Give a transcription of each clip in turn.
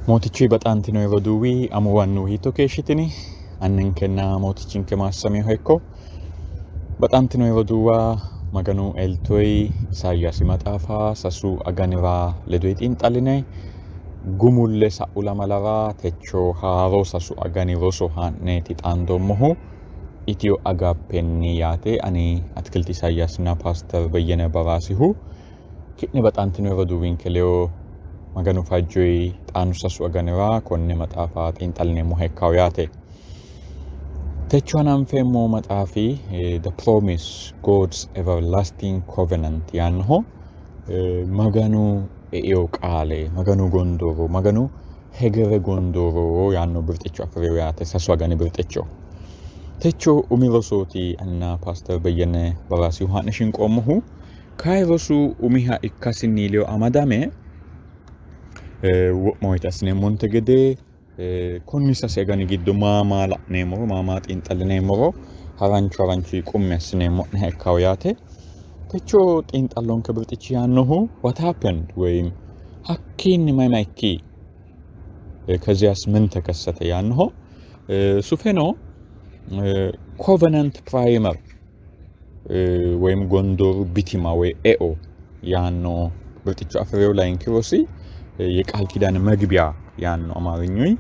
Mootichi baxaantino yeroo duwwii amuwannu hiitoo keeshitini annen kennaa mootichinke maassamee hoekko baxaantino yeroo duwwaa maganuu eltoy isaayyaasi maxaafaa sasuu aganiraa ledoi xiinxalline gumulle sa'u lama laraa techoo haaroo sasu agani roso haa'neeti xaandoommohu Ethio Agapenni yaate ani atkilti isaayyaasina paaster beyyene baraasihu kitne baxaantino yeroo duwwiin keleo maganu fajjoy xaanu sasu aganiraa konne maxaafaa xiinxalneemmo hekkaaw yaate techuan anfeemmo maxaafi the promise God's everlasting covenant yaannoho maganu e'eo qaale maganu gondoro maganu hegere gondoro yaanno birxicho afreew yaate sasu agani birxicho techo umirosooti anna paaster beyyene baraasihu haa'ne shinqoommohu kayrosu umiha ikkasinniileo amadame wo'moytasne monte gede konni sase agani giddo maamaa la'neemmoro maamaa xiinxallineemmoro haranchu qumme assineemmo'ne hekkaaw yaate techo xiinxallonke birxichi yaannohu what happened ወይም hakkiinni maymaykki ከዚያስ ምን ተከሰተ ያንሆ ሱፌኖ ኮቨናንት ፕራይመር ወይም ጎንዶሩ ቢቲማ ወይ ኤኦ ያኖ ብርጥቹ አፍሬው ላይ እንክሮሲ የቃል ኪዳን መግቢያ ያኖ አማርኛይ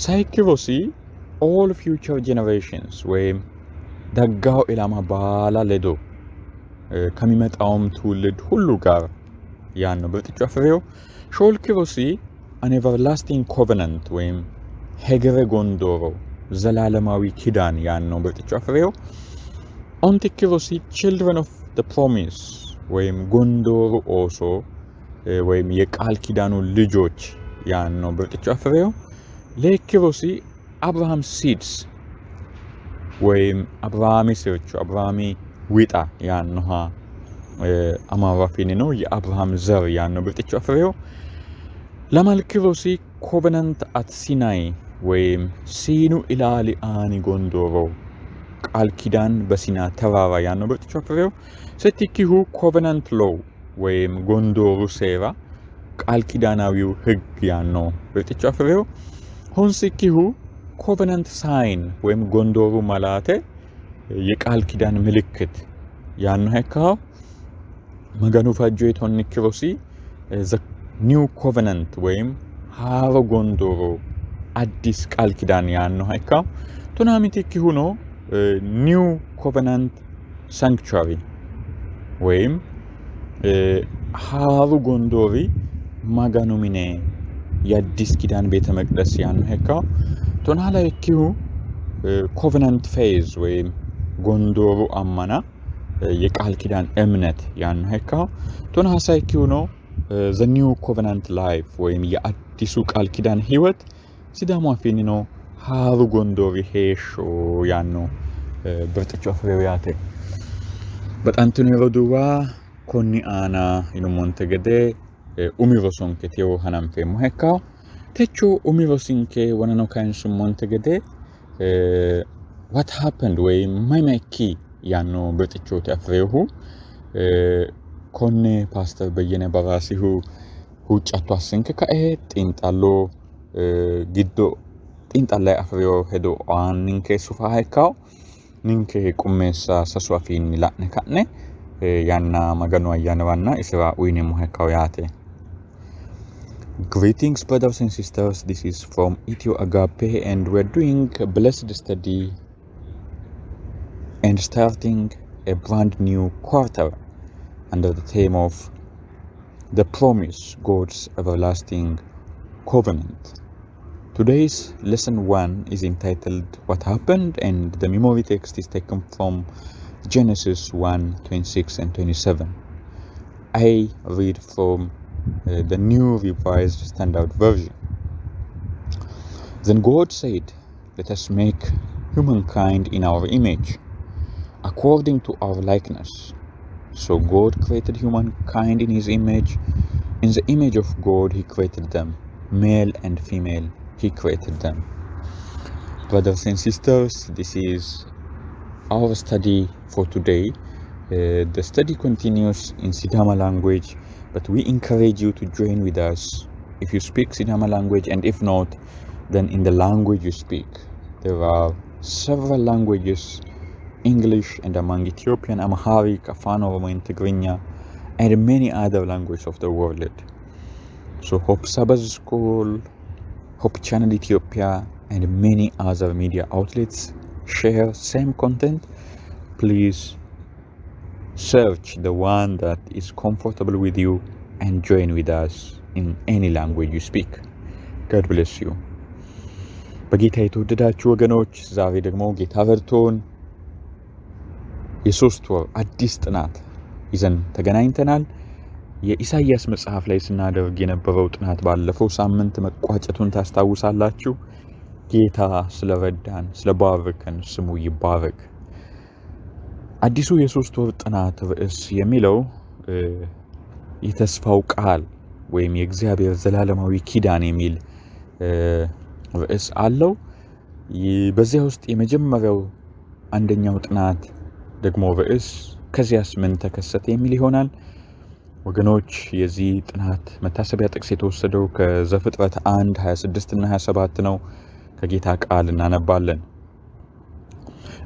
ሳይክሮሲ all future generations ወይም ደጋው ኢላማ ባላ ለዶ ከሚመጣውም ትውልድ ሁሉ ጋር ያኖ ብርጥቹ አፍሬው ሾልክሮሲ an everlasting covenant ወይም ሄገረ ጎንዶሮ ዘላለማዊ ኪዳን ያኖ ብርጥቹ አፍሬው ኦንቲክሮሲ children of the promise ወይም ጎንዶሮ ኦሶ ወይም የቃል ኪዳኑ ልጆች ያኖ ብርጥቹ አፍሬው ለክሮሲ አብርሃም ሲድስ ወይም አብርሃሚ ሰርቹ አብርሃሚ ዊጣ ያኖሃ አማራፊኒ ነው የአብርሃም ዘር ያኖ ብርጥቹ አፍሬው ለማልክሮሲ ኮቨናንት አት ሲናይ ወይም ሲኑ ኢላሊ አኒ ጎንዶሮ ቃል ኪዳን በሲና ተራራ ያኖ ብርጥቹ አፍሬው ሰቲኪሁ ኮቨናንት ሎው ወይም ጎንዶሩ ሴራ ቃል ኪዳናዊው ህግ ያኖ ብርጥቹ አፍሬው ሆንሲኪሁ ኮቨናንት ሳይን ወይም ጎንዶሩ ማላቴ የቃል ኪዳን ምልክት ያኖ ሄካው መገኑ ፋጆይ ቶንክሮሲ ዘ ኒው ኮቨናንት ወይም ሃሮ ጎንዶሮ አዲስ ቃል ኪዳን ያኖ ሄካው ቶናሚቲኪሁ ኖ ኒው ኮቨናንት ሳንክቹአሪ ወይም ሃሩ ጎንዶሪ ማጋኑ ሚኔ የአዲስ ኪዳን ቤተ መቅደስ ያኖ ሄካው ቶናላ የኪሁ ኮቨናንት ፌዝ ወይም ጎንዶሩ አማና የቃል ኪዳን እምነት ያኖ ሄካው ቶናሳ የኪሁ ኖ the new covenant life ወይም የአዲሱ ቃል ኪዳን ህይወት ሲዳማ ፊኒ ነው ሃሩ ጎንዶሪ ሄሾ ያኖ ብርጥቹ አፍሬው ያቴ በጣንቱን የሮዱዋ ኮኒ አና ኢኑ ሞንተ ገደ ኡሚሮሶንኬ ቴዎ ሀናምፌ ሞሄካው ቴቾ ኡሚሮሲንኬ ወነኖ ካይንሱ ሞንተ ገደ what happened ወይም ማይማይኪ ያኖ ብርጥቹ ተፍሬው ኮኔ ፓስተር በየነ በራሲሁ ሁጫቱ አስንከ ከኤ ጢንጣሎ ግዶ ጢንጣላይ አፍሬው ሄዶ አንንከ ሱፋ ሄካው ንንከ ቁሜሳ ሰሷፊን ላነ ካነ ያና ማገኑ አያነዋና እስራ ዊኔ ሞሄካው ያቴ Greetings brothers and sisters, this is from Ethio Agape and we're doing a blessed study and starting a brand new quarter under the theme of the promise, God's everlasting covenant. Today's lesson 1 is entitled What Happened, and the memory text is taken from Genesis 1:26 and 27. I read from the New Revised Standard Version. Then God said, let us make humankind in our image, according to our likeness. So God created humankind in his image. In the image of God he created them. Male and female he created them. Brothers and sisters, this is our study for today. The study continues in Sidama language, but we encourage you to join with us if you speak Sidama language, and if not, then in the language you speak. There are several languages, English, and among Ethiopian, Amharic, Afan Oromo, and Tigrinya, and many other languages of the world. So Hope Sabbath School, Hope Channel Ethiopia, and many other media outlets share same content. Please search the one that is comfortable with you and join with us in any language you speak. God bless you. በጌታ የተወደዳችሁ ወገኖች ዛሬ ደግሞ ጌታ በርቶን የሶስት ወር አዲስ ጥናት ይዘን ተገናኝተናል። የኢሳይያስ መጽሐፍ ላይ ስናደርግ የነበረው ጥናት ባለፈው ሳምንት መቋጨቱን ታስታውሳላችሁ። ጌታ ስለረዳን ስለባረከን ስሙ ይባረክ። አዲሱ የሶስት ወር ጥናት ርዕስ የሚለው የተስፋው ቃል ወይም የእግዚአብሔር ዘላለማዊ ኪዳን የሚል ርዕስ አለው። በዚያ ውስጥ የመጀመሪያው አንደኛው ጥናት ደግሞ ርዕስ ከዚያስ ምን ተከሰተ የሚል ይሆናል። ወገኖች የዚህ ጥናት መታሰቢያ ጥቅስ የተወሰደው ከዘፍጥረት 1:26 እና 27 ነው። ከጌታ ቃል እናነባለን።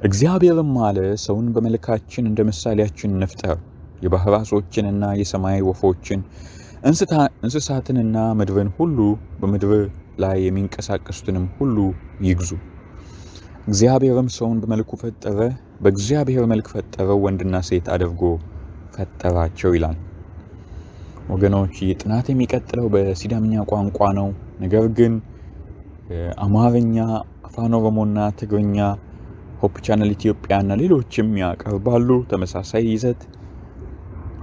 እግዚአብሔርም አለ፣ ሰውን በመልካችን እንደ ምሳሌያችን እንፍጠር፣ የባህር ዓሦችንና የሰማይ ወፎችን እንስሳትንና ምድርን ሁሉ በምድር ላይ የሚንቀሳቀሱትንም ሁሉ ይግዙ። እግዚአብሔርም ሰውን በመልኩ ፈጠረ፣ በእግዚአብሔር መልክ ፈጠረው፣ ወንድና ሴት አድርጎ ፈጠራቸው ይላል። ወገኖች ይህ ጥናት የሚቀጥለው በሲዳምኛ ቋንቋ ነው። ነገር ግን አማርኛ፣ አፋን ኦሮሞና ትግርኛ ሆፕ ቻናል ኢትዮጵያና ሌሎችም ያቀርባሉ ተመሳሳይ ይዘት።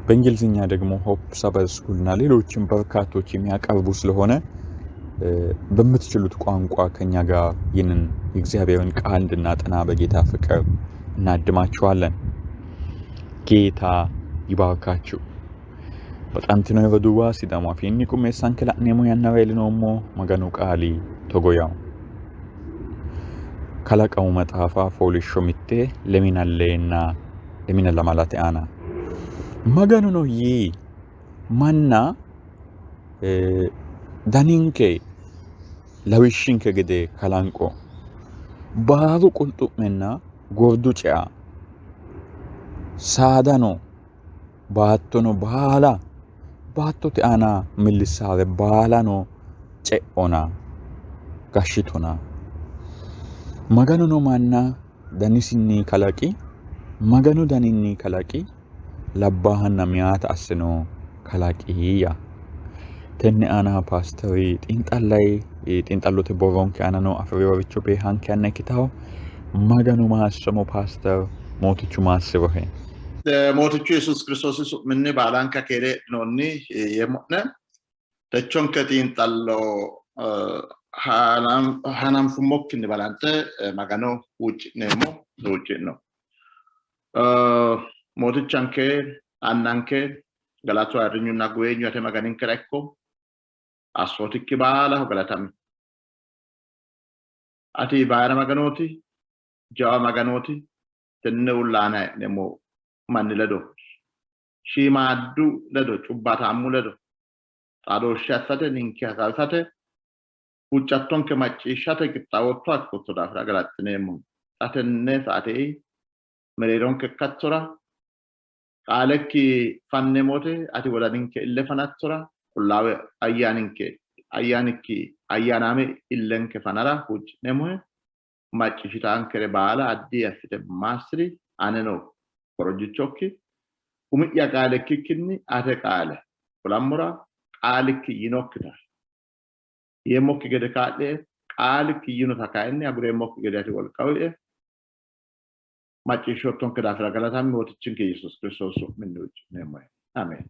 በእንግሊዝኛ ደግሞ ሆፕ ሳባዝ ስኩልና ሌሎችም በርካቶች የሚያቀርቡ ስለሆነ በምትችሉት ቋንቋ ከኛ ጋር ይህንን የእግዚአብሔርን ቃል እንድናጠና በጌታ ፍቅር እናድማችኋለን። ጌታ ይባርካችሁ። በጣም ትኖ የበዱዋ ሲዳማ ፊኒ ቁሜሳን ከላኔሞ ያናዌልኖሞ መገኑ ቃሊ ቶጎያው ከላቀሙ መጣፋ ፎሊሾ ሚቴ ለሚናለና ለሚናላ ማለት አና መገኑ ነው ይ ማና ዳኒንኬ ለዊሽንከ ገደ ከላንቆ ባሩ ቁልጡሜና ጎርዱ ጫ ሳዳኖ ባቶኖ ባላ ባቶቴ አና ምልሳረ ባላኖ ጨኦና ጋሽቶና መገኑ ነው ማና ዳኒሲኒ ከላቂ መገኑ ዳኒኒ ከላቂ ለባህና ሚያት አስኖ ከላቂያ ተነ አና ፓስተሪ ጢንጣላይ ጢንጣሎተ ቦሮንከ አና ነው አፍሪዋ ብቻ በሃንከ ያነ ኪታው መገኑ ማሰሞ ፓስተር ሞትቹ ማስበህ ሞትቹ ኢየሱስ ክርስቶስ ምን ባላንካ ከሬ ነውኒ የሞነ ተቾንከ ጢንጣሎ ሃናም ፉሞክ ንባላንተ መገኑ ውጭ ነሞ ውጭ ነው ሞትቻንከ አናንከ ገላቶ አርኙና ጉየኙ አተ መገኒን ከረኮ አሶትክ ባላ ገላታም አቲ ባራ መገኖቲ ጃዋ መገኖቲ ተነውላና ነሞ ማን ለዶ ሺማዱ ለዶ ጩባታሙ ለዶ ጣዶ ሻሰተ ንንኪያ ሳልሰተ ውጫቶን ከማጭሻተ ግጣወቷ አቆቶ ዳፍራ ገላትነሞ አተነ ሳቴ መሬሮን ከከቶራ ቃለኪ ፈነሞቴ አቲ ወዳንከ ኢለፈናቶራ ኩላው አያንኪ አያናሜ ኢለንከ ፈናራ ሁጭ ነሞ ማጭሽታን ከረ ባላ አዲ ያስተ ማስሪ አነኖ ኮሮጅቾኪ ኡምያ ቃለኪ ክኒ አተ ቃለ ኩላሙራ ቃልኪ ይኖክታ የሞክ ገደካለ ቃልኪ ይኖታ ካይነ አብሬ ሞክ ገዳቲ ወልቃው ማጭሾቶን ከዳፍራ ገላታም ወጥችን ከኢየሱስ ክርስቶስ ምን ነው ነሞ አሜን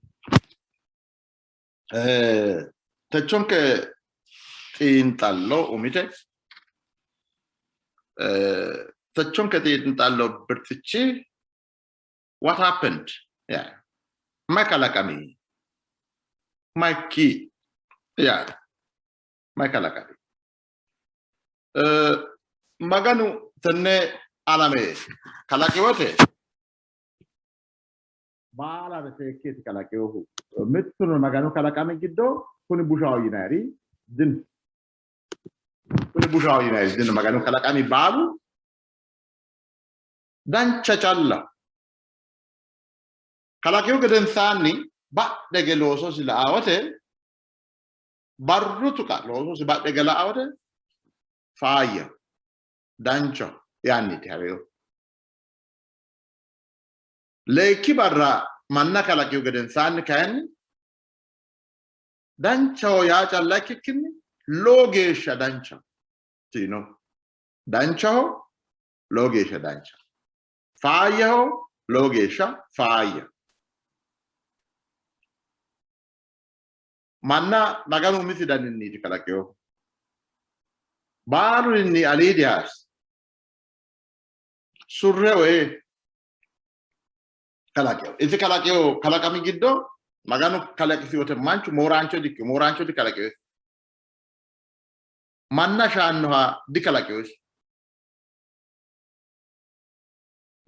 ተቾንከ ጢንጣሎ ኡሚቴ ተቾንከ ጢንጣሎ ብርትቺ what happened yeah makalakami maki yeah makalakami maganu tenne alame kalakiwate baala reseekkeeti kalaqeehu mittuno maganu kalaqame giddo kuni bushaawo yinayri din kuni bushaawo yinayri din maganu kalaqami baalu dancha calla kalaqeehu gedensaanni badhege loososi la"awote barrutuqa loososi badhege la"awote faayya dancha yaanniti hareeyo leekki barra manna kalaqeehu gedensaanni kayinni danchaho yaa calla ikkikkinni loo geeshsha dancha tino danchaho loo geeshsha dancha faayyaho loo geeshsha faayya manna maganu umisi daninniiti kalaqeehu baalu inni aliidiyaas surre woy kalaqeehu isi kalaqeehu kalaqami giddo maganu kalaqisi wote manchu mooraancho di kalaqeehu manna shaannoha di kalaqeehu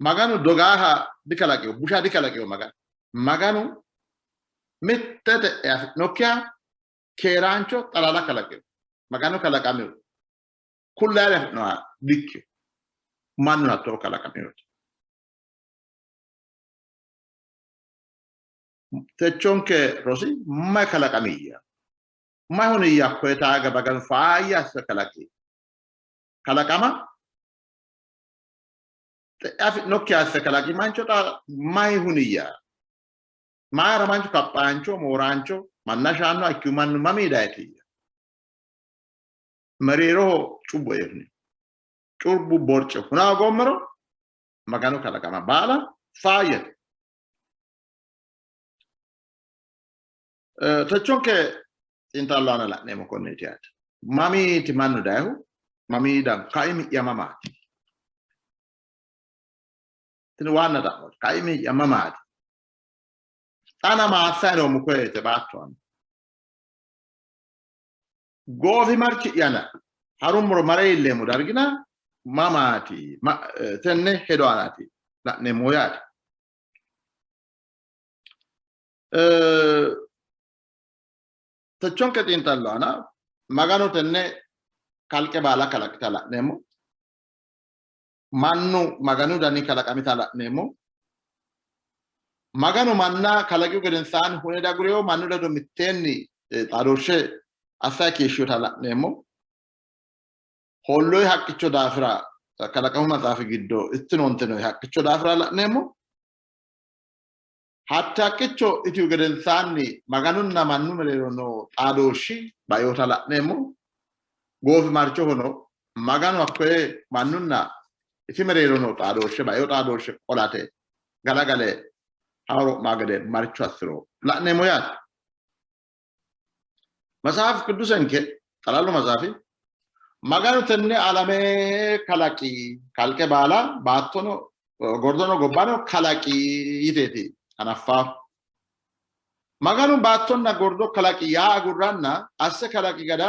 maganu dogaaha di kalaqeehu busha di kalaqeehu maganu mittete nokkiya keeraancho xalala kalaqeehu maganu kalaqameehu kullaare afinoha dikki mannu hattoo kalaqameehu techonke rosi mai kalaqamiyya mai huniyya koetaaga bagan faayya sa kalaqi kalaqama nokkiya sa kalaqi manchota mai huniyya maara manchu kappaancho mooraancho manna shaanno akkiumannu mamiidaytiyya mereeroho cubbo erni curbu borce hunaa gommero maganu kalaqama baala faayyate techonke intalloana la'neemo konneeti yaate mamiiti mannu dayihu mamiidan kaimi yamamaati tini waanna xa'mooti kaimi yamamaati xana maassayinoomu koyeete baattoon goofi marchi'yana harummoro mare illeemu dargina mamaati tenne hedo anaati la'neemmo yaate techonke xiinxalloana maganu tenne kalqe baala kalaqita la'neemmo mannu maganu dani kalaqamita la'neemmo maganu manna kalaqiu gedensaanni hune dagureyo mannu ledo mitteenni xaadooshshe assay keeshshiyota la'neemmo holloyi haqqicho daafira kalaqamu maxaafi giddo istinontenoyi haqqicho daafira la'neemmo hatta haqqicho itiyu gedensaanni maganunna mannu mereero no xaadooshshi bayoota la'neemmo goofi marchohono maganu hakkoye mannunna iti mereero no xaadooshshe bayo xaadooshshe qolate galagale haro'maa gede marcho assiro la'neemmo yaate masaaf qiddusenke xalallu masaafi maganu tenne alame kalaqi kalqe baala baattono gordono gobbano kalaqi yiteeti anaffaa maganu baattonna gordo kalaqi yaa agurranna asse kalaqi gada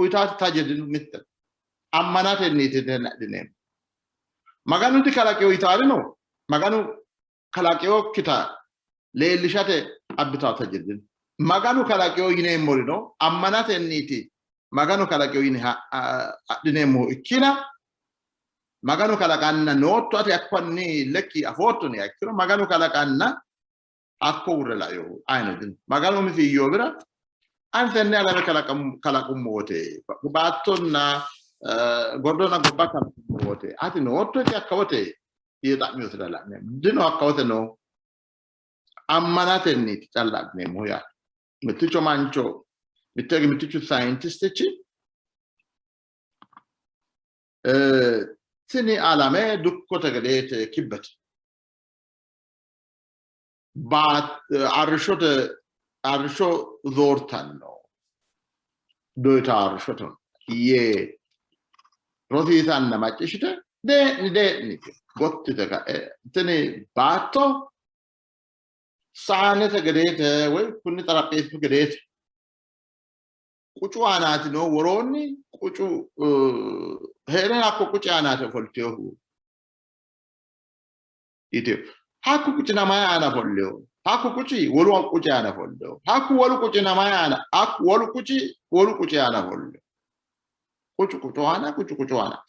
uytaati tajedinu mitte ammanatenniiti tenadhineemmo maganu di kalaqi uytaarino maganu kalaqeyokkita leellishate abbitawo tajedinu maganu kalaqeyo yineemmorino ammanatenniiti maganu kalaqeyo yine adhineemmo ikkina maganu kalaqanna nootto ate akkanni lekki afoottoni ikkiro maganu kalaqanna akko urre layo ayno din maganu mi fiyo bira an tenne alame kalaqummote baattonna gordona gobba kalaqummote ati nootto ti akkawote yeta mi usira la'ne dino akkawote no ammanatenni calla adhineemmo yaa mitticho mancho mittichu scientistici tini alame dukkote gedeete kibbete arrisho zoortanno doyta arrishoto yee rosiisanna macciishshite dee'ni gottite ka'e tini baatto saanete gedeete woy kunni xarapheessu gedeete qucu aanaati no woroonni qucu heeren hakko quci aanaati ofolteyohu yiteyo hakku quci namayi aana ofolleyo Haku kuchi wolu kuchi ana foldo. Haku wolu kuchi na mayana. Haku wolu kuchi ana foldo. Kuchu ana.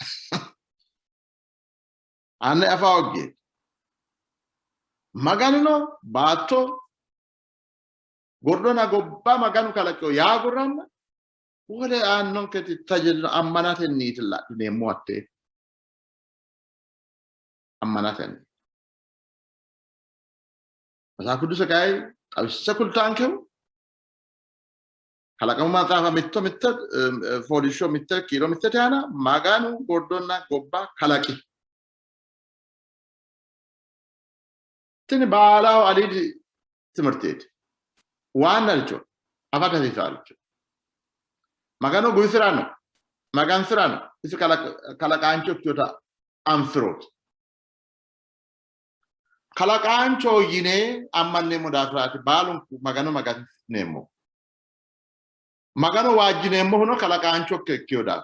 Ane afa ogge. Maganu no bato gordona gobba maganu kalakyo ya gurranna. Wole annon keti tajil ammanaten nitilla ne muatte. Ammanaten. Masa kudu sakai abissa kultankew. Kalakamu matafa mitto fodisho mitto kilo mitto tana maganu gordona gobba kalaki. Tini baalaw alidi timirteeti. Waan nalcho afata fisalcho. Magano guisirano. Magan sirano. Isi kalakancho kyota amfrot. Kalakancho yine ammanne mudafrati balun magano magan nemo. Magano wajinemo hono kalakancho kyoda.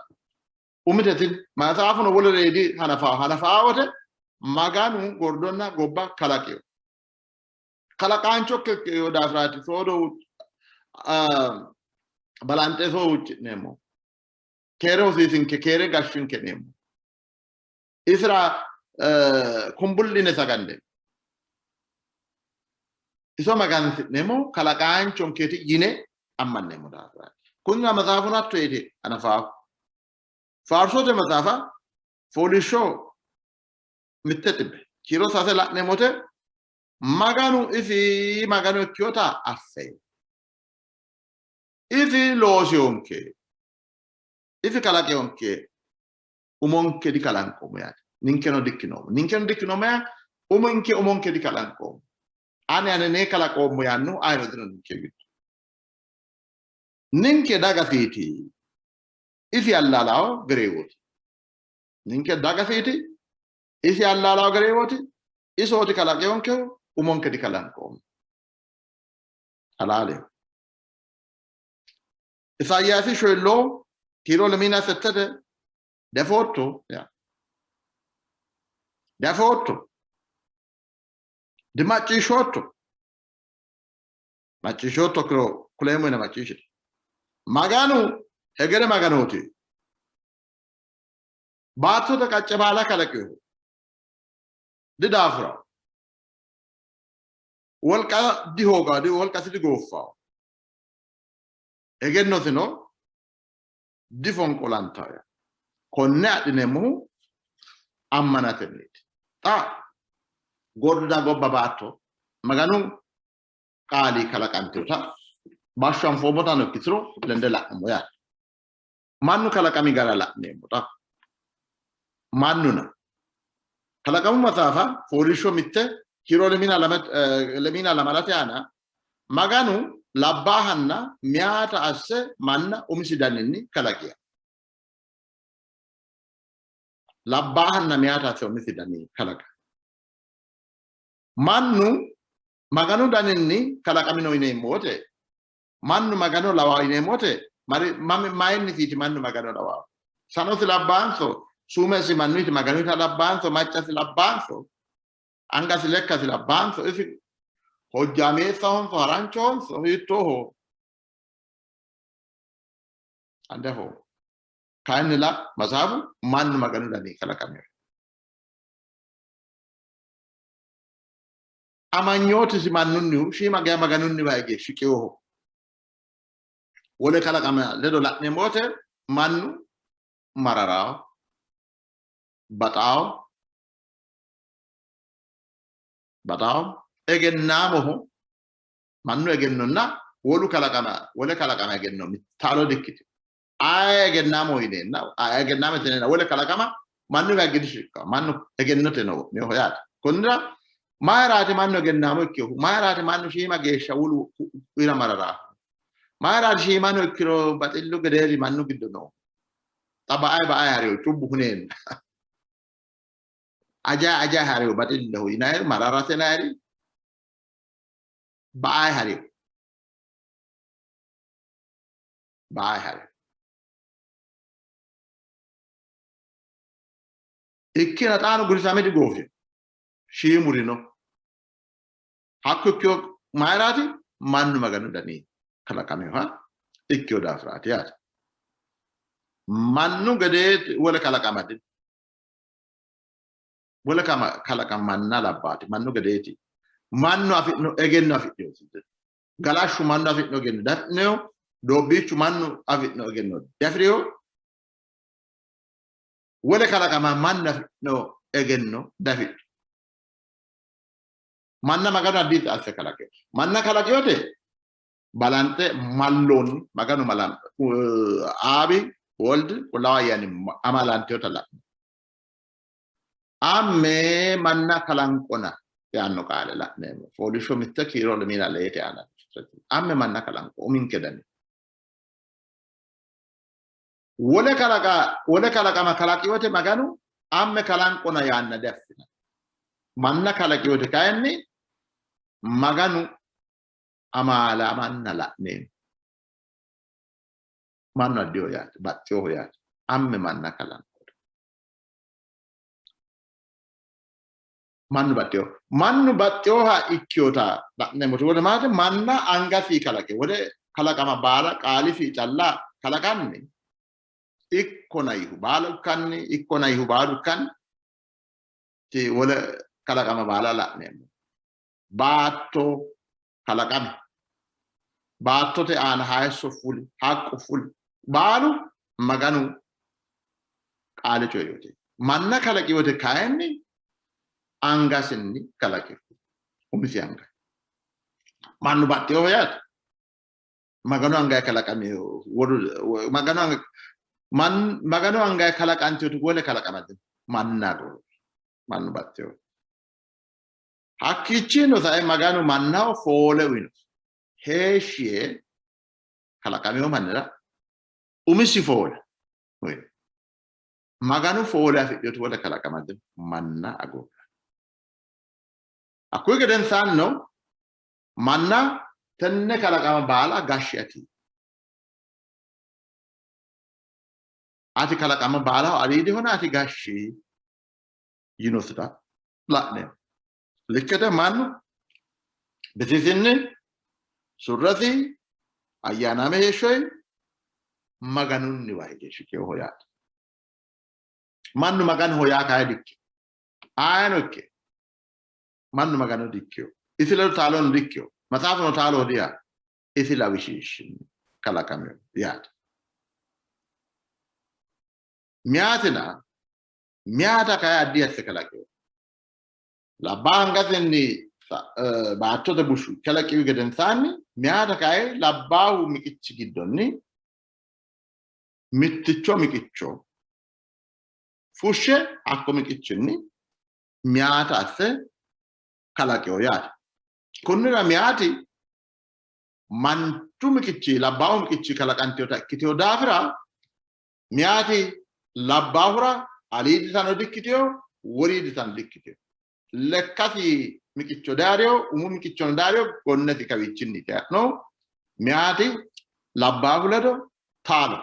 Umitetin matafuno wole redi hanafa wote maganu gordona gobba kalakyo. Kalakancho kyoda frati sodo balante so nemo. Kero sisin kere gashin nemo. Isra kumbulline sagande. Iso magan nemo kalakancho keti yine amman nemo da frati. Kunna matafuna trade anafa. Farso de matafa folisho mittetbe. Kiro sase la nemote maganu ifi maganu kyota affe. Ifi losionke. Ifi kalakionke. Umonke di kalanko ya. Ninkeno dikino ya. Umonke di kalanko. Ane ne kalako ya no ayo dino ninke gitu. Ninke daga fiti. Ifi allalao grewoti. Ninke daga fiti. Ifi allalao grewoti. Isoti kalakionke umonke di kalanko. Halale. Isayasi shwelo tiro lemina settete defoto ya. Defoto. Di machishoto kro kulemo ina machishi. Maganu hegere maganoti. Bato da kachabala kalakyo. Di dafra. Walka di hoga di walka si di gofa. Again nothing no different kolantaya. Connect in a mo ammanatenit. Gorda go babato maganu kali kalakantota basham fobotano kitro lendela moya. Manu kalakami garala nemota. Manuna. Kalakamu matafa forisho mitte kiro lemina lamalatiana maganu labbahanna miata asse manna umisidanini kalakia. Labbahanna miata asse umisidanini kalaka. Mannu maganu danini kalakamino ine mote. Mannu maganu lawa ine mote. Mami maini fiti mannu maganu lawa. Sanosi labbanso. Sumesi manuiti maganu ita labbanso. Machasi labbanso. Angasi lekkasi labbanso. Ifi hojjamesa honso harancho honso hittoho. Andeho. Kainila masabu mannu maganu dani kalakamino. Amanyoti si manunni shima ga maganunni waage shikewo wole kala kama ledo latne mote mannu mararao batao egen namo ho mannu egen nonna wolu kala kama egen no talo dikkiti egen namo ine na egen namo tenena wole kala kama mannu waage dishika mannu egen no teno mi hoyata kondra Mairati manno gennamo ikkio mairati manno shima geesha wulu ira marara mairati shima no ikkiro batillu gederi manno giddo no taba ay ba ay hariyo tubbu hunen aja hariyo batillu inay marara senari ba ay hariyo ikkina tanu gurisame di gofi shimurino hakko maayiraati mannu maganu danii kalaqameha ikkiyoo daafiraati yaate. Mannu gadeeti wala kalaqamati. Wala kalaqamanna labbaati mannu gadeeti. Mannu afidhino egenno afidhino. Galashu mannu afidhino egenno dafidhino. Doobbichu mannu afidhino egenno dafidhino. Wala kalaqama mannu afidhino egenno dafidhino. Manna maganu additi asse kalaqe. Manna kalaqeyote balante malloonni maganu malan aabi woldi qullaa yani amalanteyota la'ne. Amme manna kalanqona yaanno qaale la'neemmo. Fooliishsho mitte kiiro lemina leete aana. Amme manna kalanqo uminke dani. Wole kalaqama kalaqiyote maganu amme kalanqona yaanna daffina. Manna kalaqiyote kayinni maganu amaala manna la'neemmo. Mannu addiyo yaate, baxxeyoho yaate. Amme manna kalanqo. Mannu baxxeyo. Mannu baxxeyoha ikkiyota la'neemmotu wole maate manna angasi kalaqe. Wole kalaqama baala qaalifi calla kalaqanni ikkona yihu baalu kanni ikkona yihu baalu kanni ti wole kalaqama baala la'neemmo. Baatto kalaqame. Baattote aana hayisso fuli, haqqu fuli. Baalu maganu qaali coyote. Manna kalaqiyote kayinni angasinni kalaqe. Umisi anga. Mannu baxxeyoho yaate. Maganu angay kalaqameyo. Maganu angay kalaqantiyotu wole kalaqamate. Manna go. Mannu baxxeyo. Hakkichino sae maganu mannaho foole uyino. Heeshshiye kalaqameyo mannira umisi foole uyino. Maganu foole afidhiyotu wole kalaqamate manna agoga. Akkuyi gedensaanno manna tenne kalaqama baala gashshi ati. Ati kalaqama baalaho aliidihona ati gashshi yinosita la'neemmo. Likkete mannu bisisinni surrasi ayyaaname heeshshoyi maganunni waa hige shiqeyoho yaate. Mannu maganu hoyaa kayi dikke. Ayino ikke. Mannu maganu dikkeyo. Isi ledo taaloon dikkeyo. Maxaafuno taaloo diya. Isi lawishiishinni kalaqameyo yaate. Miyaatina miyaata kayi addi asse kalaqeyo. Labbaa hangasinni baattote bushu kalaqiyu gedensaanni miyaata kayi labbaahu miqichi giddonni mitticho miqicho fushshe hakko miqichinni miyaata asse kalaqeyo yaate. Konnira miyaati manchu miqichi labbaahu miqichi kalaqanteyota ikkiteyo daafira miyaati labbaahura aliiditano dikkiteyo woriiditano dikkiteyo. Lekkasi miqicho daariyo umu miqichono daariyo gonnesi kawichinni no miyaati labbaahu ledo taalo.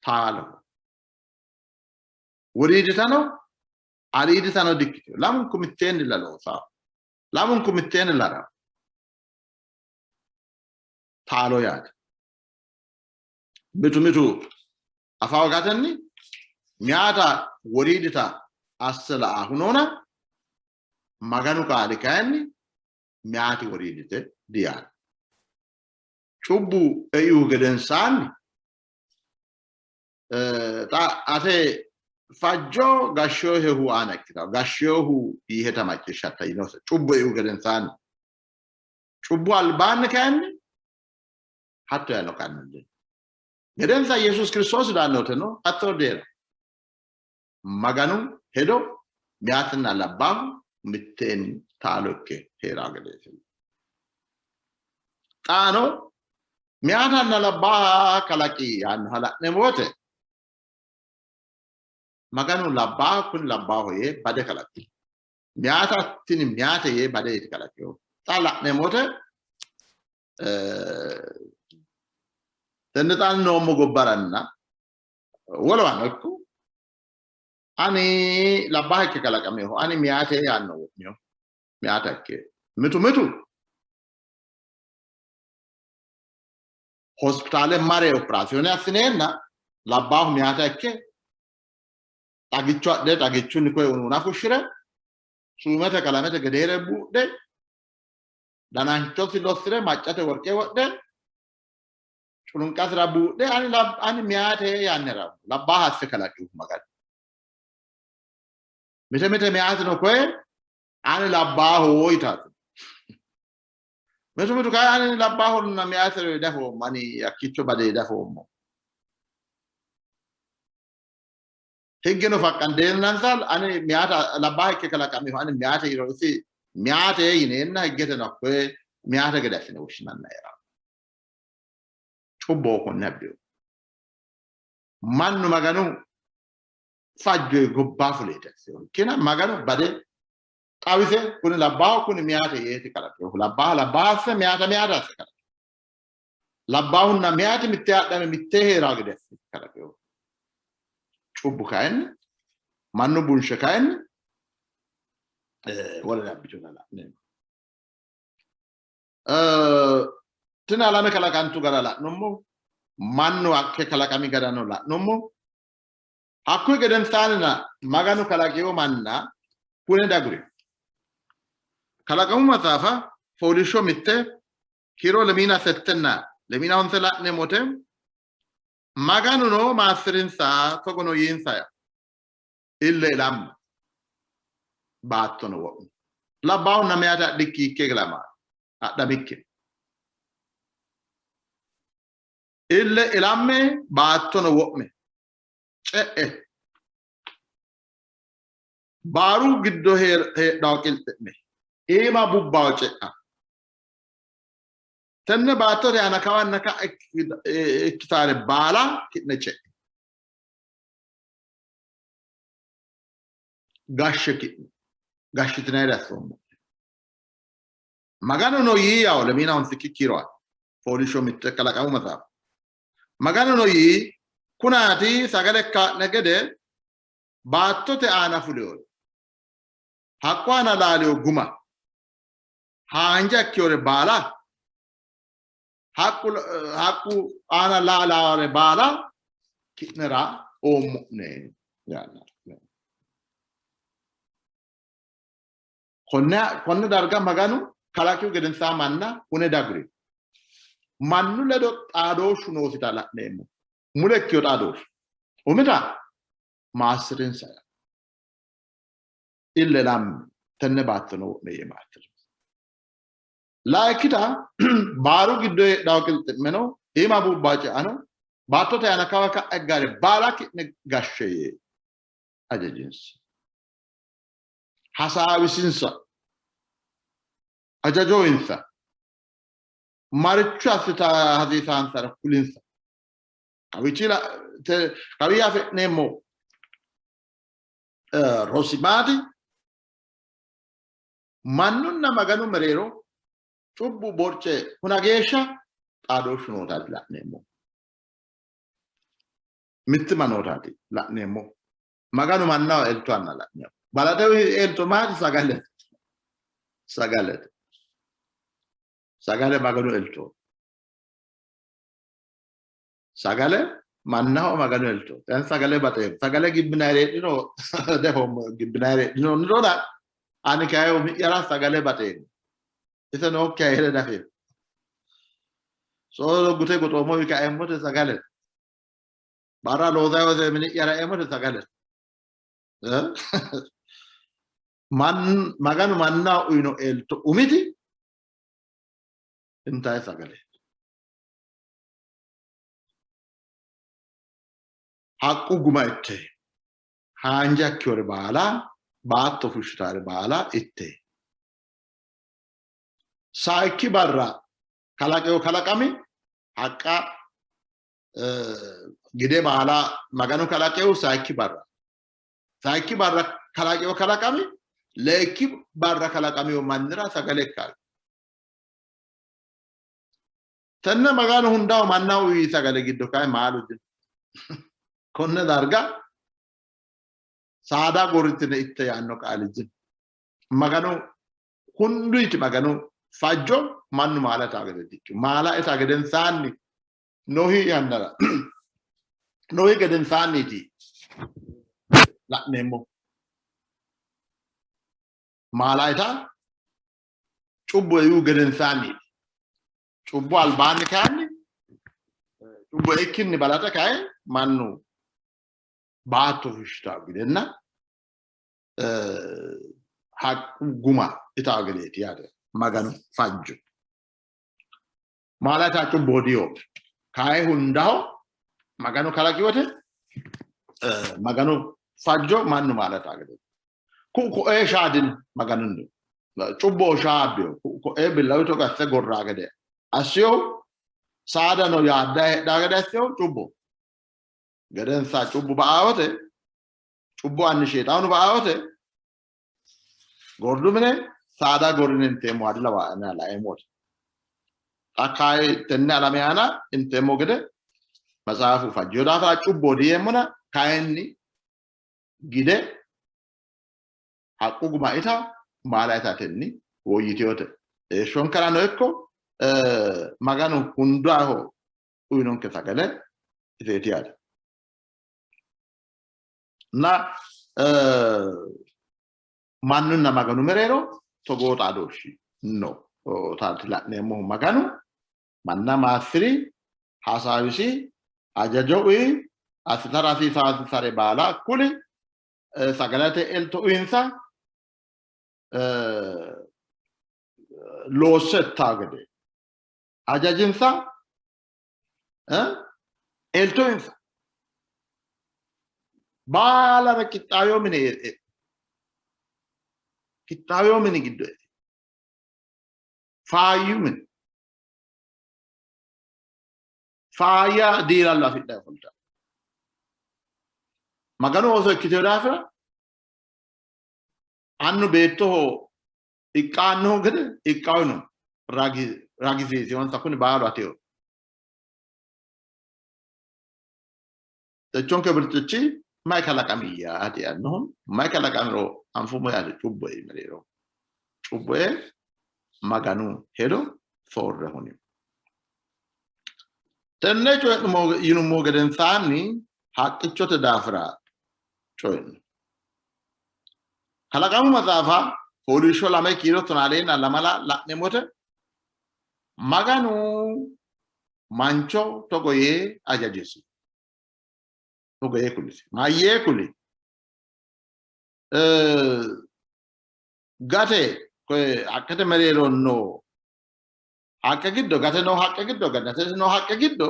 Taalo. Woriiditano aliiditano dikkiteyo. Lamunku mitteenni la loosawo. Lamunku mitteenni lara. Taalo yaate. Mitu afaawo gatenni miyaata woriidita asse la'a hunoona maganu qaali kayinni miyaati woriidite diyaate. Cubbu e'ihu gedensaanni ate fajjo gashshohehu aana ikkitawo. Gashshohu yiiheta macciishshatta yinose. Cubbu e'ihu gedensaanni. Cubbu albaanni kayinni hatto yaano kannille. Gedensa Yesuus Kiristoos daannoteno hatto deera. Maganu hedo miyaatinna labbaahu mitteenni taalo ikke heeraa gedeeti. Xaano miyaatanna labbaa kalaqi yaanno hala'neemmo wote maganu labbaa kun labbaaho yee bade kalaqi. Miyaata tini miyaate yee bade yiti kalaqeyo. Xaa la'neemmo wote tenne xaan noommo gobbaranna wolowano ikku ani labbaa ikke kalaqameho ani miyaate yaanno wo'meyo. miata che mitu hospitale mare operazione assinenna labbahu miata che tagicho de tagichuni ko una fushire sumete kalamete gedere budde danancho silosire maccate worke wodde chulun kasra budde ani miate yanera labbaha asse kalaqi magal mete miate no ko ani labbahu oitat metu kay ani labbahu na miate defo mani yakkicho bade defo mo higgeno fakkandeen nansal ani miata labbaha ke kalaqami ani miate irosi miate yinenna higgete nokko miate gedafine ushinanna era chubbo ko nabbi mannu maganu fajjo gobba fulete kena maganu bade qawise kun labbahu kun miate yeti kalaqo labbaha se miata se kalaqo labbahu na miate mitte adame mitte hera gedafine kalaqo chubbu kaen mannu bunshe kaen wala nabbi la tina alame kalakantu garala nommo mannu akke kalakami gadano la nommo hakku geden sanna maganu kalakiyo manna kune daguri kalakamu masafa folisho mitte kiro lemina settenna lemina onsela ne motem maganu no masterin sa togono yinsa ille lam battono wo la baw na meata dikki keglama adamikke ille ilamme battono wo'me ce'e baru giddo he dawqilteme ema bubbaw ce'a tenne battore ana kawanna ka ikkitare bala kitne ce gashke kitne gashitne rasomo magano no yiyaw le mina on sikikiro folisho mitte kala kawmata magano no yi kunati sagale ka negede battote ana fulio hakwana lalio guma hanja kyore bala hakku ana lalare bala kitnera omne yana konne darga maganu kalakiu geden samanna kune dagri mannu ledo xaadoshu noosita la'neemmo mulekkiyo xaadoshu umita maasirin saya ille lam tenne baattono wo'me maatir laikita baaru giddo dawqilti meno ima bubbace ano baattote ana kawaka eggare baala kitne gashsheye ajajinsa hasaawisinsa ajajoinsa marichu asita hasiisansara kulinsa kawichila kawiya fe'neemmo rosimati mannunna maganu mereero cubbu borce hunageeshsha xaadooshshu nootaati la'neemmo mittima nootaati la'neemmo maganu mannaho elto anna la'neemmo balatehu elto maati sagale maganu elto sagale mannaho maganu elto tan sagale bate sagale gibbinaire dino defo gibbinaire dino ndoda ani kayo mi yara sagale bate ita no kayre dafe so gute goto mo ka emote sagale bara lo dawo de mi yara emote sagale maganu manna uino elto umiti intae sagale hakku guma itte hanja kyore bala baatto fushitare bala itte saiki barra kalaqeo kalaqami hakka gide bala maganu kalaqeo saiki barra kalaqeo kalaqami leeki barra kalaqami manira sagale kal tenne maganu hundaw mannaw wi sagale giddo kay maalu konne darga saada goritine itte yanno qaalijin maganu hunduiti maganu fajjo mannu maala taagedetichu maala etaageden saanni nohi yannara nohi geden saanniti la'neemmo maala eta cubbu yu geden saanniti cubbu albaanni kaanni cubbu ikkinni balata kae mannu baatto fushitaagedena haqqu guma itaagedeti yaate maganu fajjo maala eta cubbu odiyo kae hundaho maganu kalaqiwote maganu fajjo mannu maala taagedeti ko shaadin maganundo cubbo shaabbiyo ko billawito gasse gorraagede asiyo saada no yaadda heedhaagede asiyo cubbo geden sa cubbu ba'awote cubbu anni sheexaanu ba'awote gordu mine saada gorine inteemmo adila waa'ana laemote akkaay tenne alame aana inteemmo gede masaafu fajjo daafira cubbo diyeemmona kayenni gide haqqu guma ita maala itatenni woyyitiyote shonkarano ekko maganu hundaho uyinonke sagale iteeti yaate na mannunna maganu mereero togoo xaadooshshi no taati la'neemmohu maganu manna maassiri hasaawisi ajajo uyi assitara hasiisare baala kuli sagalate elto uyinsa loossetta gede ajajinsa elto uyinsa baalara qixxaawoo mine giddo faayyu mine faayya diirallo afidhayo fulta maganu ooso ikkiteyo daafira annu beettoho iqqaannoho gede iqqawino ragisiisewonsa kuni baalu ateyo techonke birxichi may kalaqamiyyaati annohon may kalaqamiro anfumo yaate cubboe mereero cubboe maganu hedo soorre huni tenne coyi'numo yinummo gedensaanni haqqichote daafira coyi'no kalaqamu maxaafa fooliishsho 2 kiiro 12 la'neemmote maganu mancho togo yee ajajisi togo yee kulisi mayyee kuli gate koye haqqete mereero no haqqe giddo gate no haqqe giddo gate no haqqe giddo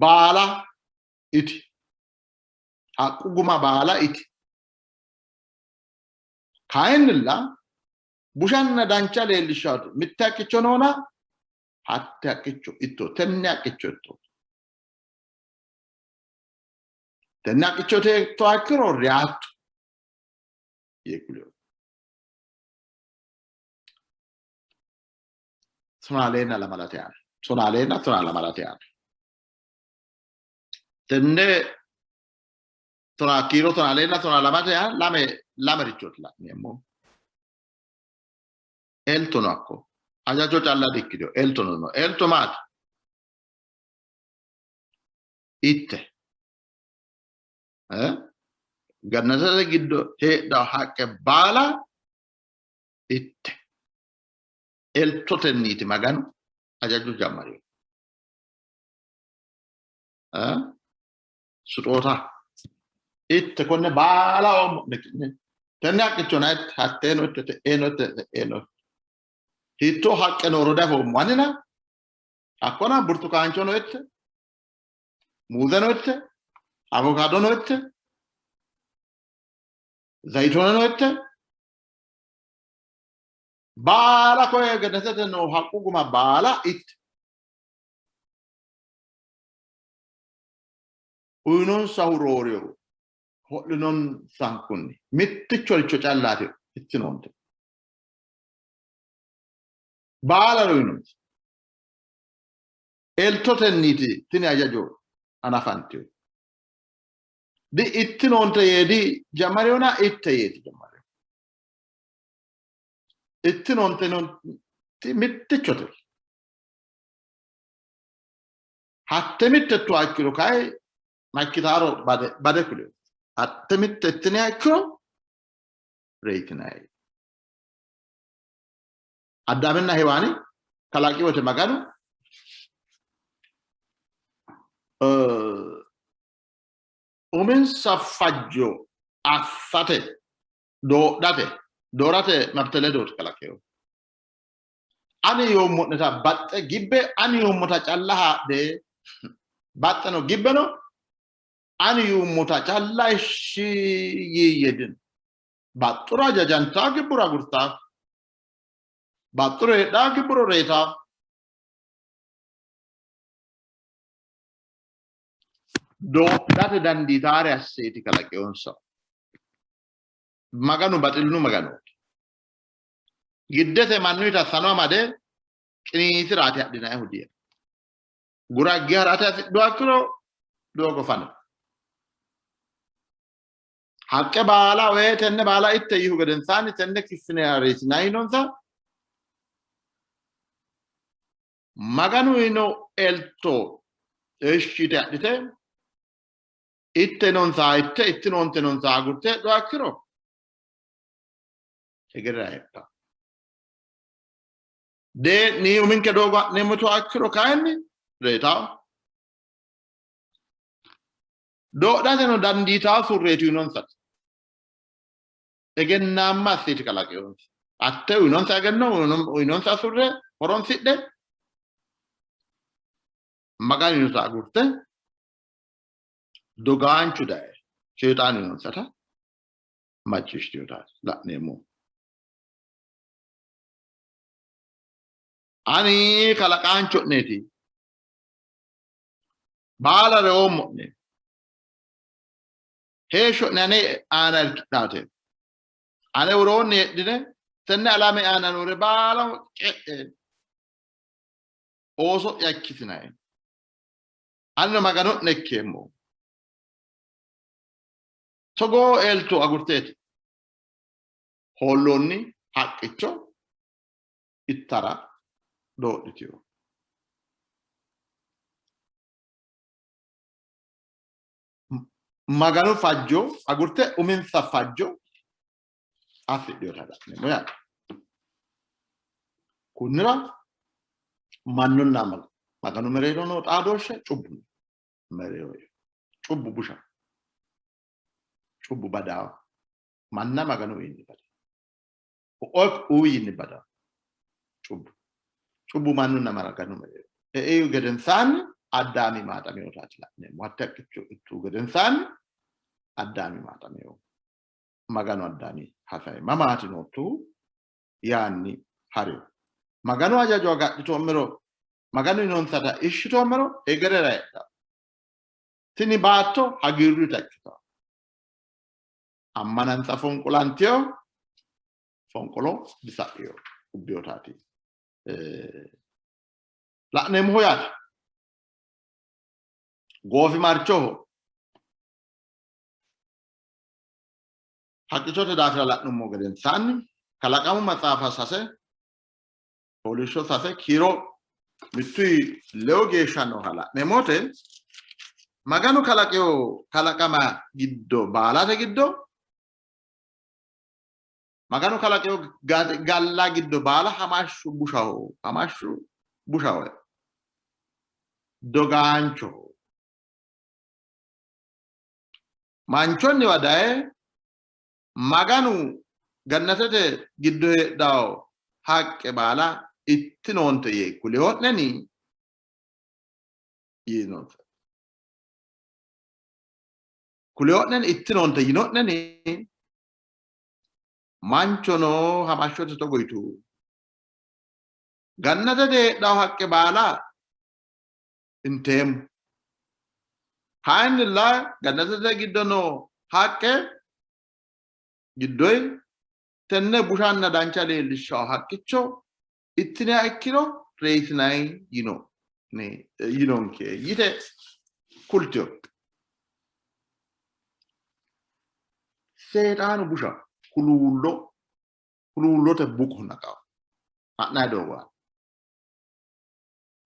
baala iti haqqu guma baala iti kayinnilla bushanna dancha leellishshawote mitte haqqicho noona hatte haqqicho itto tenne haqqicho itto tenne haqqicho itto akkiro reatto yee kuleyo sonaaleenna lamalate aana sonaaleenna sona lamalate aana tenne sona kiiro sonaaleenna sona lamate aana lamerichooti la'neemmo elto no akko ajajo calla dikkidio elto no elto maati itte gannatate giddo heedhawo haqqe baala itte eltotenniiti maganu ajajo jammareyo suxoota itte konne baala tenne haqqicho nayitti hatteeno itte te'eeno hiittoo haqqe nooro dafoommo anina hakkona burtukaancho no itte muuze no itte avocado no itte zayitone no itte baala koye gannatete no haqqu guma baala itte uyinonsahu rooreyo hodhinonsankunni mittichoricho callaate ittinoonte baala uyinonsa eltotenniiti tini ajajo anafantiyo di ittinoonte yeedi jammareyona itte yeeti jammareyo ittin onte non mittichote hatte mittettu akkiro kai makkitaro bade kule hatte mittettine akkiro reetinai addamenna hewani kalaqi wote maganu umin saffaggio affate dorate mabtele dot kalaqeo ani yommota batte gibbe ani yommota callaha de battano gibbeno ani yommota calla shi yedin battura jajanta gibbura gurta batture da gibburo reta do date danditare asseti kalaqeonsa maganu batilnu maganu giddete mannuita sano amade qiniisiraati adina yahudiya guraggi harate do akkiro dogo fana haqqe baala we tenne baala itte yihu geden sani tenne kissine arisi nainonsa maganu ino elto eshite adite itte non sa itte non sa gurte do akkiro egeraetta de ni uminke dogo nemoto akkiro kaanni reta do dateno dandita surreti non sa egennamma siti kalaqeon atte non sa genno non sa surre horon sidde magani non sa gurte doganchu dai shaytani non sata machishtiota la nemo ani kalaqancho neti bala reomo ne hesho nane ana date ane urone dine tenne alame ana nore bala oso yakkisinai anno magano nekkemo togo elto agurteti hollonni haqqicho ittara doditio magano faggio agurte uminsa faggio afidiotada moya kunira mannunna magano merero no xadoshe cubbu merero cubbu busha cubbu badaw manna magano yindi bada ok uyini bada cubbu mannunna maragano merero e geden san addami mata mi otati la ne watta itu geden san addami mata mi magano addami hafai mamati no tu yanni hari magano ajajo gaddito mero magano non sata ishito mero e gereretta tini batto hagirru takkito ammananza fonqolantio fonqolo bisaqio ubbiotati la ne moyat gofi marcho haqichote dafira la no mogeden sanni kalaqamu matsafa sase polisho sase kiro mitui leogeeshano hala nemote maganu kalaqeo kalaqama giddo baalate giddo maganu kalaqeo galla giddo baala hamashu bushaho dogancho manchonni wadae maganu gannatete giddo dawo haqqe baala ittinonte ye kuli hotneni yinonte kuli hotnen ittinonte yinotneni manchono hamashote togoitu gannatete dawo haqqe baala intem hanilla gannatete giddo no haqqe giddoy tenne bushanna dancha leelishaw haqqicho ittine akkiro reetinai yinonke yite kultio seetanu busha Kulullote buko naqaw. Ma'naa doowwaa.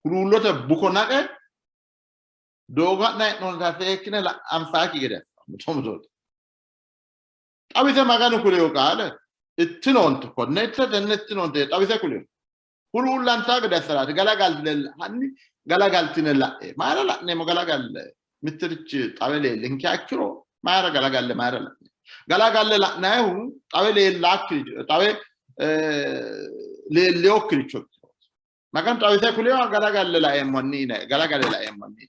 Kulullote buko naqe dooga na'e non tafeekkine anfaaki gede mutomtooti. Xawise maganu kuleyo qaale ittinoonte konnette tenne ittinoonte xawise kuleyo. Kulullantaa gede assaraati hanni galagaltine la'e maara la'neemo galagalle mitirichi xawe leellinki akkiro maara galagalle maara la'ne galagalle la'nayihu xawe leellaakki xawe leelleokkiricho magan xawise kuleyo galagalle la'eemmonni galagalle la'eemmonni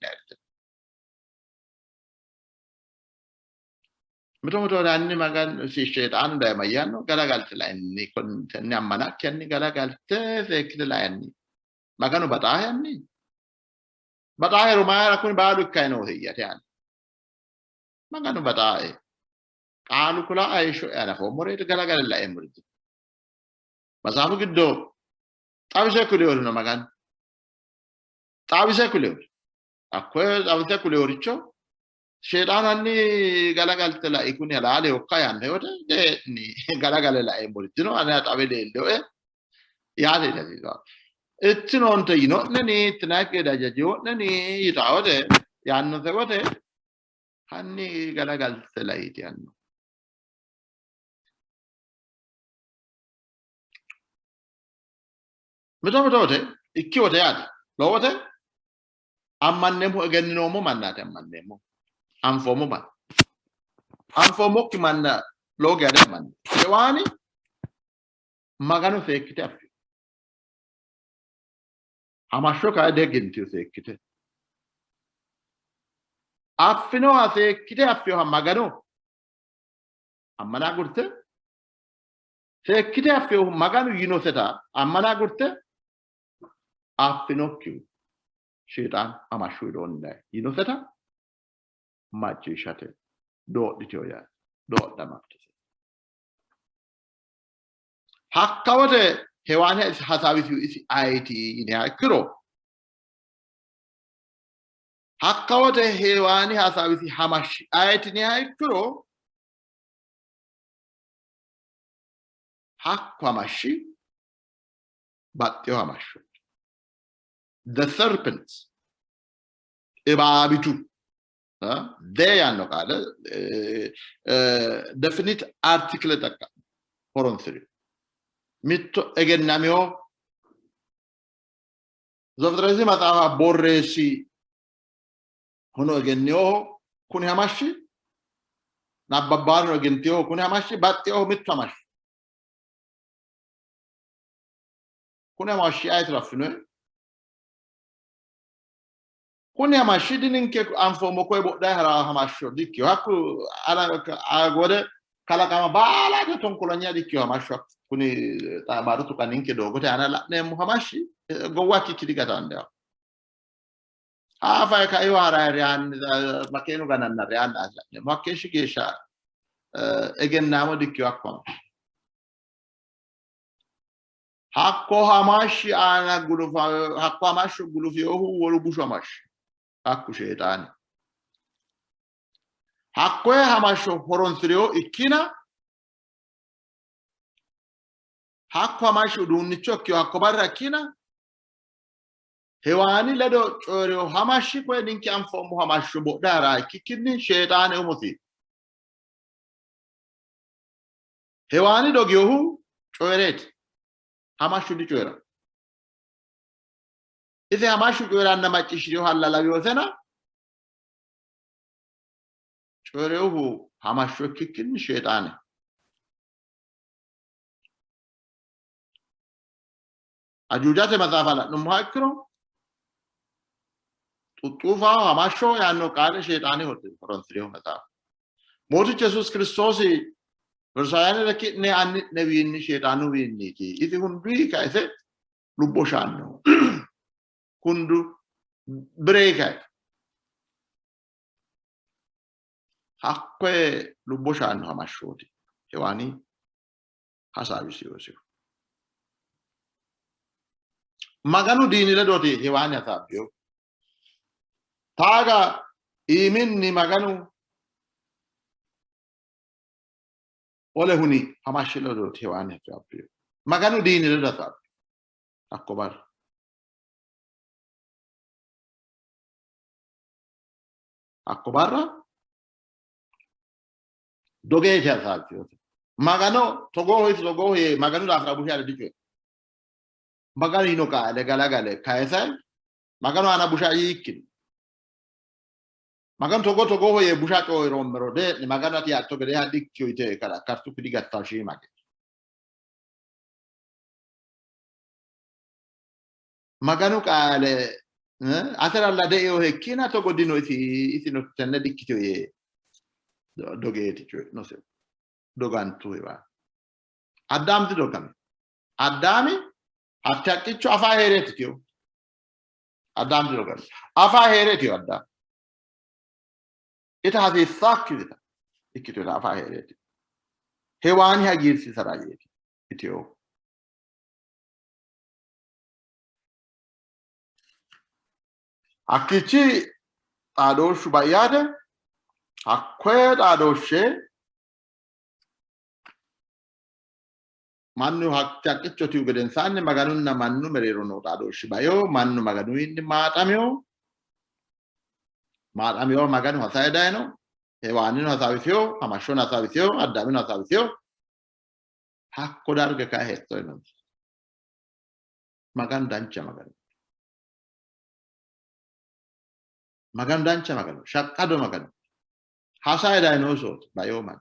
Mito danni magan si shaytaan daa'imman galagalte la'enni kun tenne ammanakki anni galagalte seekkite la'enni maganu baxaayanni baxaaye rumaara kun baalu ikkayinoo hiyyate ani maganu baxaaye qaalu kula ayisho ana foommoreeti galagale la'emmoriti masaafu giddoo xawise kuleyoorino magan xawise kuleyoori akkoye xawise kuleyooricho shaytaan anni galagalte la'i kun halaale hokka yanne yote dee'ni galagale la'emmoritino ana xawe leelleo'e yaade dasiisaa ittinoonte yino'neni ittinaakke dajajiyo'neni yitawote yaannote wote hanni galagalte la'iti yanno mitote ikkiwote yaate lowote ammanneemmo egenninoommo mannaati ammanneemmo anfoommo manna anfoommokki manna lowo geede ammanne hewaani maganu seekkite affi Hamasho kaide gintiyo seekkite. Affino seekkite affiyo magano. Ammana gurte. Seekkite affiyo maganu yinoseta. Ammana gurte. Affino kiu. Shaytaan hamashu idonne. Yinoseta. Majjishate. Doodhitiyo yaa. Doodhamaftise. Hakkawate hewaani hasaawisiyu isi ayiti ine akkiro. Hakkawate hewaani hasaawisi hamashi ayiti ine akkiro. Hakku hamashi baxxiyo hamashu. The serpent. Ibaabitu. They are no definite article takka. Horonsiri. Mitto egennameo zoftrezi matava borresi hono egenneo kuni hamashi nabbabbaano egenteo kuni hamashi baxxeo mitto hamashi kuni hamashi aytrafino kuni hamashi dininke anfomo koy bodday hara hamasho dikyo hakku ala agode kala kama bala de tonkolanya dikyo hamasho kuni tabarutu kaninke dogote ana la'ne muhamashi gowaki kidigatande afa ka iwara rian makenu gananna rian azlane makeshi gesha egennamo dikyo akko hakko hamashi ana gulufa hakko hamashi gulufiyohu wolu bushu hamashi hakku shaytani hakko hamasho horonsiriyo ikkina hakko hamashi udunnicho kyo hakko barra ikkina hewaani ledo cooriyo hamashi koye ninki anfoommo hamasho bodhara ikkikkinni shaytani umusi hewaani dogiyohu cooreti hamashu di coora ise hamashu coorana maccishiriyo hallalawiyo sena cooriyohu hamasho ikkikkinni shaytani ajujate mazafala numhakkiro tutufa hamasho yanno qaale shaytani horonsiriyo mazaf Moti Jesus Christos versayane rakne anni nebiyinni shaytanu winni ki iti hundi kaise lubbo shanno kundu breka hakke lubbo shanno hamashoti hewani hasabisiyosi maganu dinile doti hewani hasabyo taga iminni maganu ole huni hamashilo doti hewani hasabyo maganu diini irra akkobar akkobarra dogee jaasaati magano togoho maganu la afra busha dikwe maganu ino ka le galagale kaisa maganu ana busha yikin maganu togoho ye busha ko romero de ni maganu ati atto gede hadikyo ite kala kartu kidi gatta shi mage maganu kale atara la de yo hekina to godino iti no tenne dikito ye dogeti cioè no se dogantu eva adam ti dogami adami attacchicho afa heretio adam ti dogami afa heretio adam ita hasi sakita ikito afa heretio hewani hagirsi sarayeti itio akkichi adoshu bayade akkwed adoshe mannu hakkicho tiu geden sanne maganunna mannu merero no adoshu bayo mannu maganu indi matamio maganu hasaidano hewanino hasavithio amashona hasavithio adamino hasavithio hakko darge ka hetto non magan dancha maganu shaqqado maganu hasaidano so bayo man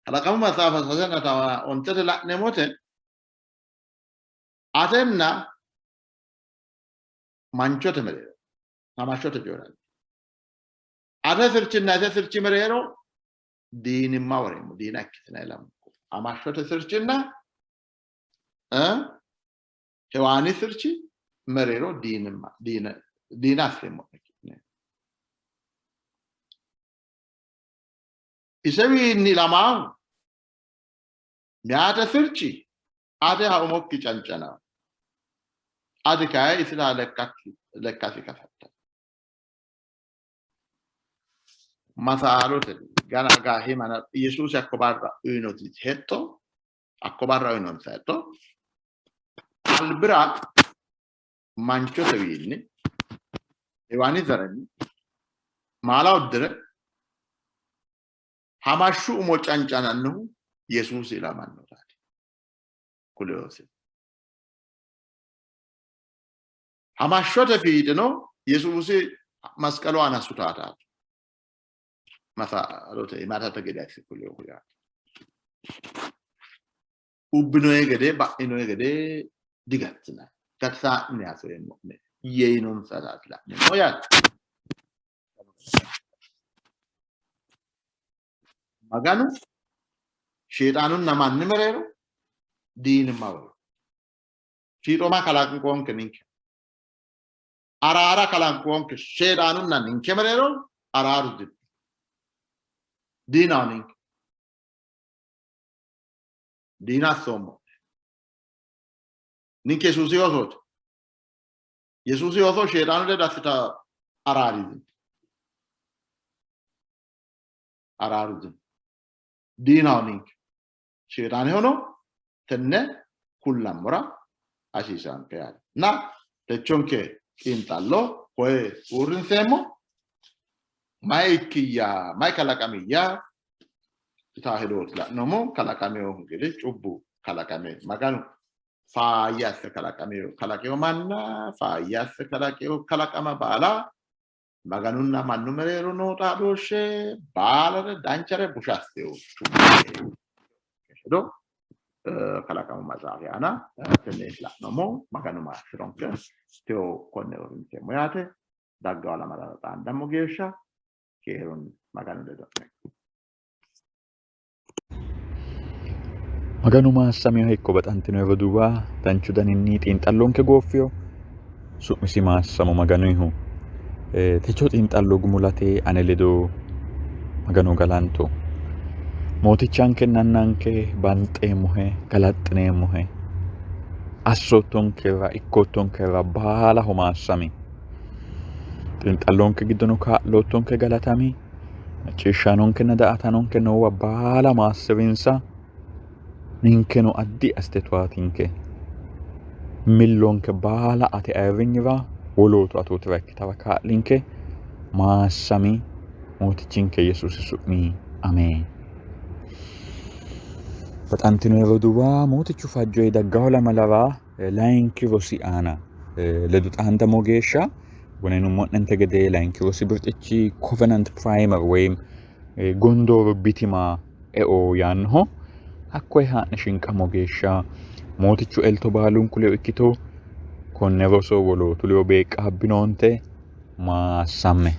ala kamu masafa sasana tawa ontete la nemote atenna manchote merero amashote jorani ate sirchi merero dini mawaremo dina kitna elam amashote sirchinna hewani sirchi merero dina semo isewi ni lamau miata sirchi ate ha umokki chancana ate kai isla lekkasi kafatta masalote gana ga himana yesus akkobarra uinoti hetto akkobarra uinon setto albra mancho tewini ewani zarani mala oddere hamashu umo cancanannu yesus ilamanno tati kuleose hamashote fiitino yesus masqalo anasutata masalote imata gede kuleo ubbino gede ba'ino gede digatsina gatsa ne asoyemo ne yeyinon salatla ne moya maganu shaytanun naman merero din mawo fito ma kala konke ninke arara kala konke shaytanun nan ninke merero araru dinanin dina somo ninke susi osot yesusi oso shaytanun de dafita araru dinanin shaytan hono tenne kullamora asisan peal na techonke intallo koe urinsemo mai kalakamiya tahidot la nomo kalakameo gede chubbu kalakame maganu faayas kalakeo manna faayas kalakama bala maganunna mannu merero no tadoshe balare dancare bushasteo do kalakama mazariana tenne la nomo maganu ma shronke teo konne orinte moyate daggala mara andamo gesha keron maganu de donne maganu maasamio hekko baxantino eroduwa danchu daninni xiinxallonke gooffio su'misi maassamo maganuyihu techo xiinxallo gumulate ane ledo maganu galanto mootichanke nannanke banxeemmohe galaxxineemmohe assottonkera ikkottonkera baalaho maassami xiinxallonke giddono kaa'lottonke galatami macciishshanonkenna da''atanonke noowa baala maassirinsa ninkeno addi astetwaatinke millonke baala ate ayirrinyira wolootu atootira ikkitara kaa'linke maassami mootichinke Yesuusi su'mii ameen. Baxantino yeroo duraa mootichu fajjoe daggaho lamalara layinki rosi aana ledu xaandamoo geeshsha wonenummo'nente gede layinki rosi birxichi covenant primer ወይም gondooru bitimaa e'o yaannoho hakkoye haa'ne shinqamo geeshsha mootichu elto baalunku leyo ikkito konne roso wolootu leyo beeqqaabbinoonte maassamme.